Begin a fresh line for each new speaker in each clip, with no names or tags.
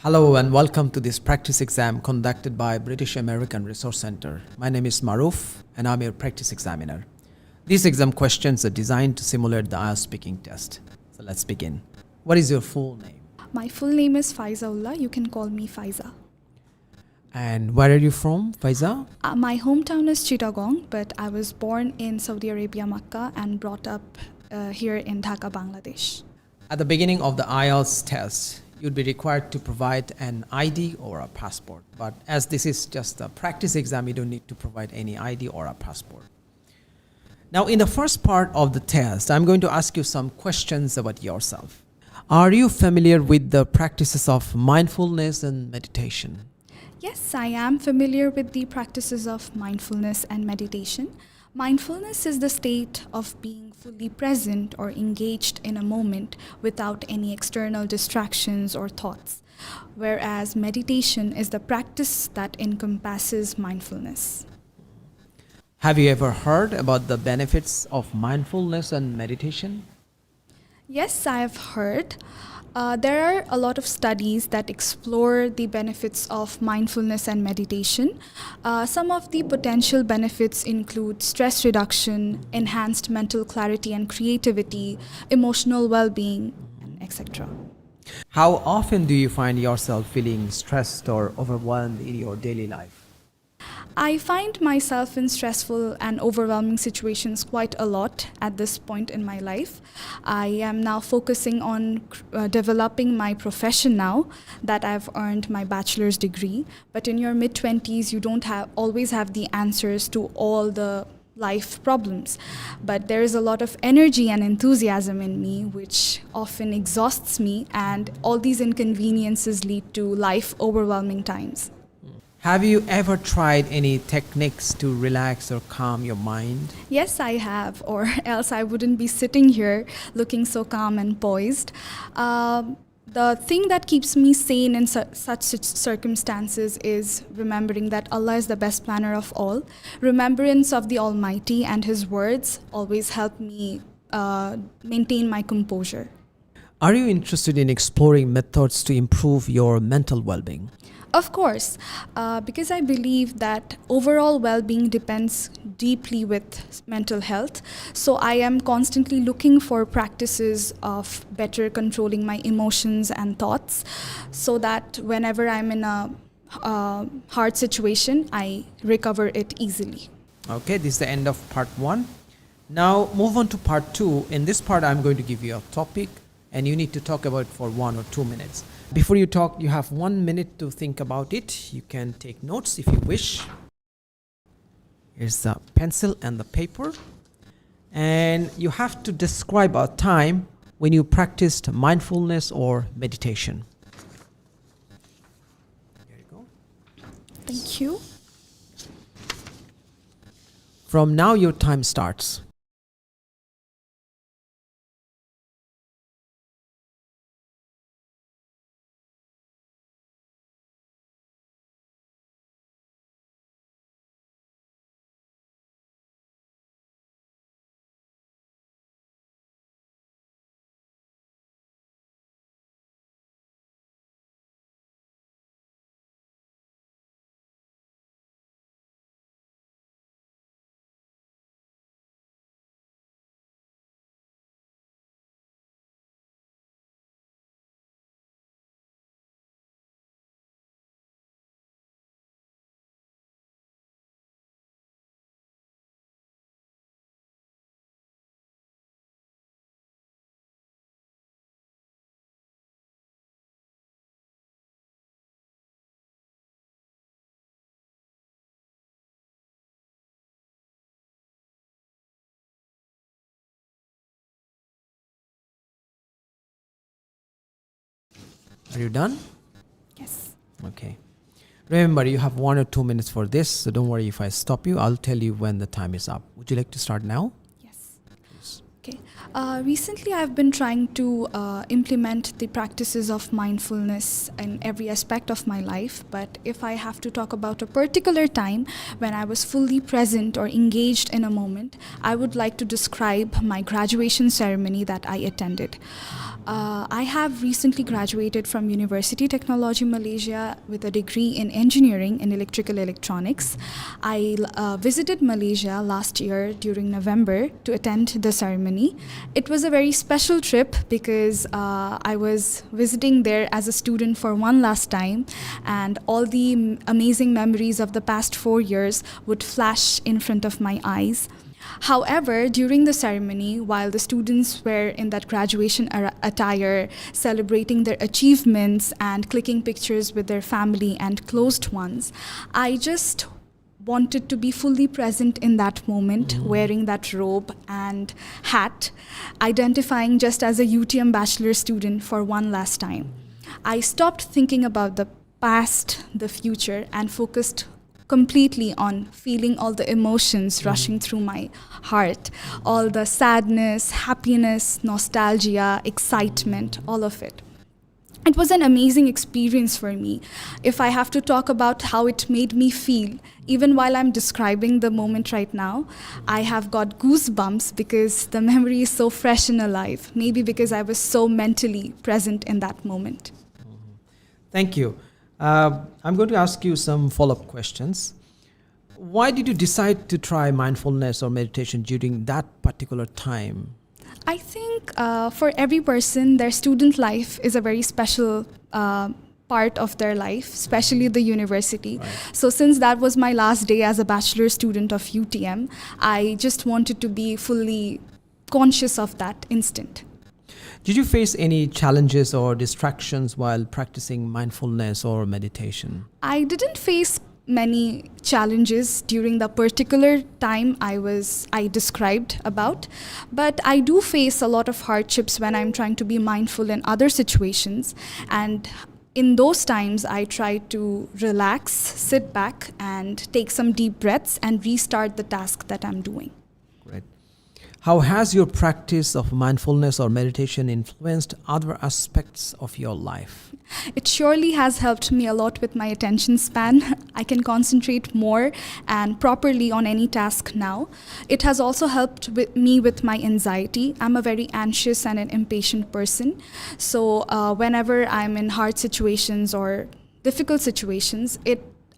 Hello and welcome to this practice exam conducted by British American Resource Center. My name is Maruf and I'm your practice examiner. These exam questions are designed to simulate the IELTS speaking test. So let's begin. What is your full name?
My full name is Faizaullah. You can call me Faiza.
And where are you from, Faiza?
My hometown is Chittagong, but I was born in Saudi Arabia, Makkah, and brought up here in Dhaka, Bangladesh.
At the beginning of the IELTS test, you'd be required to provide an ID or a passport. But as this is just a practice exam, you don't need to provide any ID or a passport. Now, in the first part of the test, I'm going to ask you some questions about yourself. Are you familiar with the practices of mindfulness and meditation?
Yes, I am familiar with the practices of mindfulness and meditation. Mindfulness is the state of being fully present or engaged in a moment without any external distractions or thoughts, whereas meditation is the practice that encompasses mindfulness.
Have you ever heard about the benefits of mindfulness and meditation?
Yes, I have heard. There are a lot of studies that explore the benefits of mindfulness and meditation. Some of the potential benefits include stress reduction, enhanced mental clarity and creativity, emotional well-being, etc.
How often do you find yourself feeling stressed or overwhelmed in your daily life?
I find myself in stressful and overwhelming situations quite a lot at this point in my life. I am now focusing on developing my profession now that I've earned my bachelor's degree. But in your mid-20s, you don't always have the answers to all the life problems. But there is a lot of energy and enthusiasm in me, which often exhausts me, and all these inconveniences lead to life overwhelming times.
Have you ever tried any techniques to relax or calm your mind?
Yes, I have, or else I wouldn't be sitting here looking so calm and poised. The thing that keeps me sane in such circumstances is remembering that Allah is the best planner of all. Remembrance of the Almighty and His words always help me maintain my composure.
Are you interested in exploring methods to improve your mental well-being?
Of course, because I believe that overall well-being depends deeply with mental health. So I am constantly looking for practices of better controlling my emotions and thoughts so that whenever I'm in a hard situation, I recover it easily.
Okay, this is the end of part 1. Now move on to part 2. In this part, I'm going to give you a topic and you need to talk about it for 1 or 2 minutes. Before you talk, you have 1 minute to think about it. You can take notes if you wish. Here's the pencil and the paper. And you have to describe a time when you practiced mindfulness or meditation. There you go.
Thank you.
From now, your time starts. Are you done?
Yes.
Okay. Remember, you have 1 or 2 minutes for this, so don't worry if I stop you. I'll tell you when the time is up. Would you like to start now?
Yes. Okay. Recently, I've been trying to implement the practices of mindfulness in every aspect of my life. But if I have to talk about a particular time when I was fully present or engaged in a moment, I would like to describe my graduation ceremony that I attended. I have recently graduated from University Technology Malaysia with a degree in engineering in electrical electronics. I visited Malaysia last year during November to attend the ceremony. It was a very special trip because I was visiting there as a student for one last time, and all the amazing memories of the past 4 years would flash in front of my eyes. However, during the ceremony, while the students were in that graduation attire, celebrating their achievements and clicking pictures with their family and closed ones, I just wanted to be fully present in that moment, wearing that robe and hat, identifying just as a UTM bachelor student for one last time. I stopped thinking about the past, the future, and focused completely on feeling all the emotions rushing through my heart, all the sadness, happiness, nostalgia, excitement, all of it. It was an amazing experience for me. If I have to talk about how it made me feel, even while I'm describing the moment right now, I have got goosebumps because the memory is so fresh and alive, maybe because I was so mentally present in that moment.
Thank you. I'm going to ask you some follow-up questions. Why did you decide to try mindfulness or meditation during that particular time?
I think for every person, their student life is a very special part of their life, especially the university.
Right.
So since that was my last day as a bachelor student of UTM, I just wanted to be fully conscious of that instant.
Did you face any challenges or distractions while practicing mindfulness or meditation?
I didn't face many challenges during the particular time I described about, but I do face a lot of hardships when I'm trying to be mindful in other situations, and in those times I try to relax, sit back and take some deep breaths and restart the task that I'm doing.
Great. How has your practice of mindfulness or meditation influenced other aspects of your life?
It surely has helped me a lot with my attention span. I can concentrate more and properly on any task now. It has also helped me with my anxiety. I'm a very anxious and an impatient person. So whenever I'm in hard situations or difficult situations,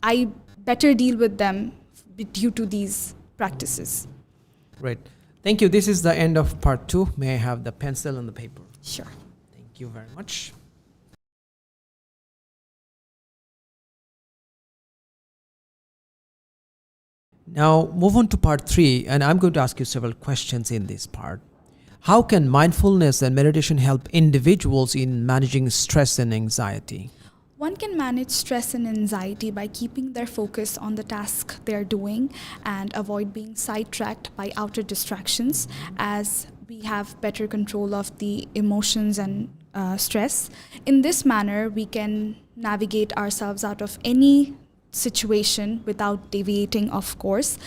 I better deal with them due to these practices.
Great. Thank you. This is the end of part 2. May I have the pencil and the paper?
Sure.
Thank you very much. Now move on to part 3, and I'm going to ask you several questions in this part. How can mindfulness and meditation help individuals in managing stress and anxiety?
One can manage stress and anxiety by keeping their focus on the task they're doing and avoid being sidetracked by outer distractions, as we have better control of the emotions and stress. In this manner, we can navigate ourselves out of any situation without deviating, of course.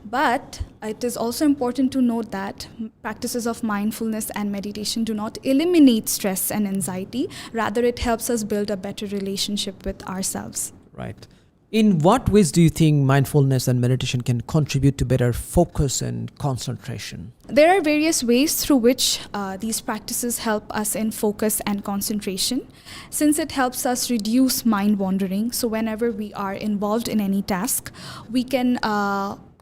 But it is also important to note that practices of mindfulness and meditation do not eliminate stress and anxiety. Rather, it helps us build a better relationship with ourselves.
Right. In what ways do you think mindfulness and meditation can contribute to better focus and concentration?
There are various ways through which these practices help us in focus and concentration, since it helps us reduce mind wandering. So whenever we are involved in any task, we can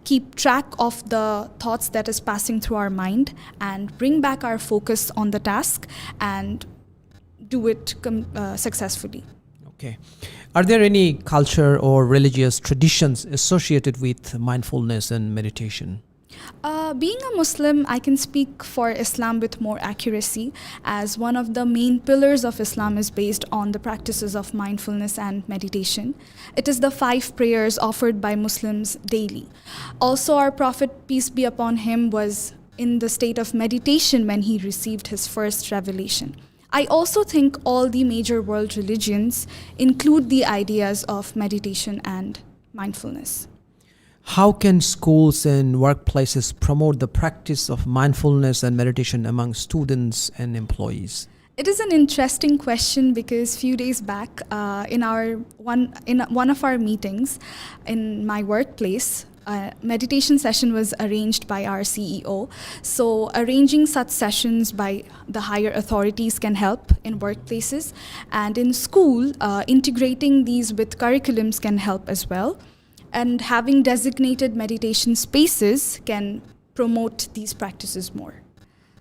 keep track of the thoughts that is passing through our mind and bring back our focus on the task and do it successfully.
Okay. Are there any culture or religious traditions associated with mindfulness and meditation?
Being a Muslim, I can speak for Islam with more accuracy, as one of the main pillars of Islam is based on the practices of mindfulness and meditation. It is the 5 prayers offered by Muslims daily. Also, our Prophet, peace be upon him, was in the state of meditation when he received his first revelation. I also think all the major world religions include the ideas of meditation and mindfulness.
How can schools and workplaces promote the practice of mindfulness and meditation among students and employees?
It is an interesting question because few days back in one of our meetings in my workplace, a meditation session was arranged by our CEO. So arranging such sessions by the higher authorities can help in workplaces, and in school, integrating these with curriculums can help as well. And having designated meditation spaces can promote these practices more.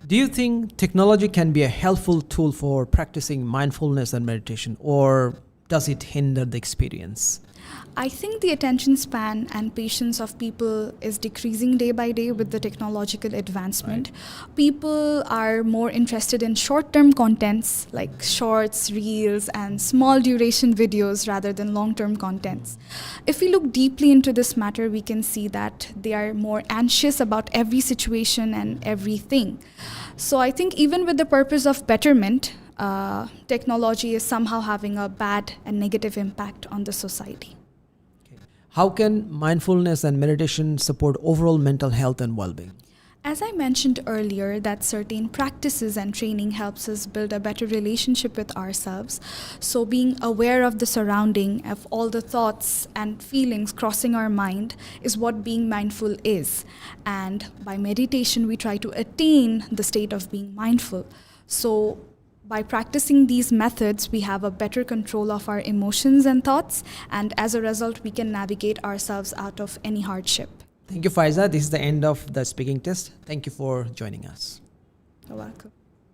Do you think technology can be a helpful tool for practicing mindfulness and meditation, or does it hinder the experience?
I think the attention span and patience of people is decreasing day by day with the technological advancement.
Right.
People are more interested in short-term contents like shorts, reels, and small duration videos rather than long-term contents. If we look deeply into this matter, we can see that they are more anxious about every situation and everything. So I think even with the purpose of betterment, technology is somehow having a bad and negative impact on the society.
How can mindfulness and meditation support overall mental health and well-being?
As I mentioned earlier, that certain practices and training helps us build a better relationship with ourselves. So being aware of the surrounding, of all the thoughts and feelings crossing our mind is what being mindful is. And by meditation, we try to attain the state of being mindful. So by practicing these methods, we have a better control of our emotions and thoughts, and as a result, we can navigate ourselves out of any hardship.
Thank you, Faiza. This is the end of the speaking test. Thank you for joining us.
You're welcome.